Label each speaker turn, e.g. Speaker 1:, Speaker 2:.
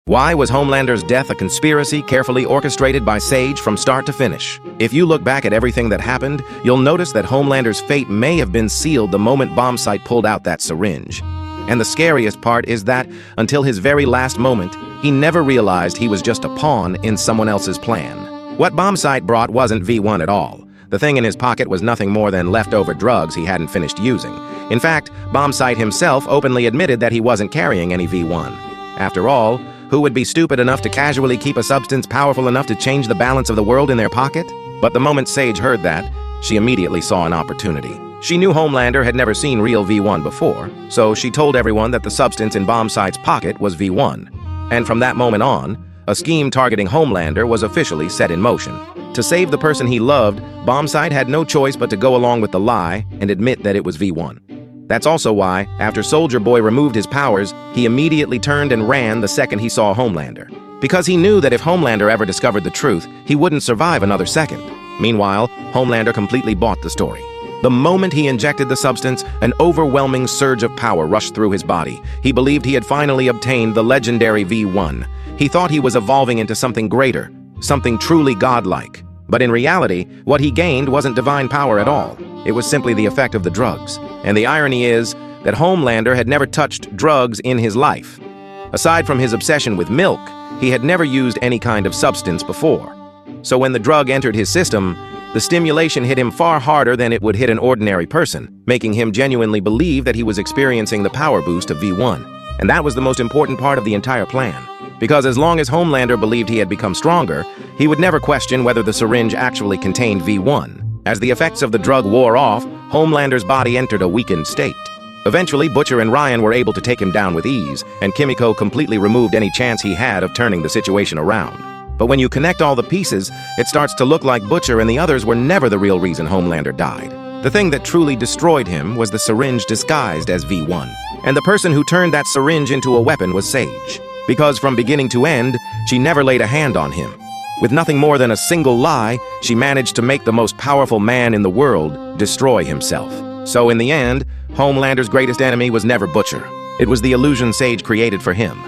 Speaker 1: Why was Homelander's death a conspiracy carefully orchestrated by Sage from start to finish? If you look back at everything that happened, you'll notice that Homelander's fate may have been sealed the moment Bombsight pulled out that syringe. And the scariest part is that, until his very last moment, he never realized he was just a pawn in someone else's plan. What Bombsight brought wasn't V1 at all. The thing in his pocket was nothing more than leftover drugs he hadn't finished using. In fact, Bombsight himself openly admitted that he wasn't carrying any V1. After all, who would be stupid enough to casually keep a substance powerful enough to change the balance of the world in their pocket? But the moment Sage heard that, she immediately saw an opportunity. She knew Homelander had never seen real V1 before, so she told everyone that the substance in Bombsight's pocket was V1. And from that moment on, a scheme targeting Homelander was officially set in motion. To save the person he loved, Bombsight had no choice but to go along with the lie and admit that it was V1. That's also why, after Soldier Boy removed his powers, he immediately turned and ran the second he saw Homelander. Because he knew that if Homelander ever discovered the truth, he wouldn't survive another second. Meanwhile, Homelander completely bought the story. The moment he injected the substance, an overwhelming surge of power rushed through his body. He believed he had finally obtained the legendary V1. He thought he was evolving into something greater, something truly godlike. But in reality, what he gained wasn't divine power at all. It was simply the effect of the drugs. And the irony is that Homelander had never touched drugs in his life. Aside from his obsession with milk, he had never used any kind of substance before. So when the drug entered his system, the stimulation hit him far harder than it would hit an ordinary person, making him genuinely believe that he was experiencing the power boost of V1. And that was the most important part of the entire plan. Because as long as Homelander believed he had become stronger, he would never question whether the syringe actually contained V1. As the effects of the drug wore off, Homelander's body entered a weakened state. Eventually, Butcher and Ryan were able to take him down with ease, and Kimiko completely removed any chance he had of turning the situation around. But when you connect all the pieces, it starts to look like Butcher and the others were never the real reason Homelander died. The thing that truly destroyed him was the syringe disguised as V1. And the person who turned that syringe into a weapon was Sage. Because from beginning to end, she never laid a hand on him. With nothing more than a single lie, she managed to make the most powerful man in the world destroy himself. So in the end, Homelander's greatest enemy was never Butcher. It was the illusion Sage created for him.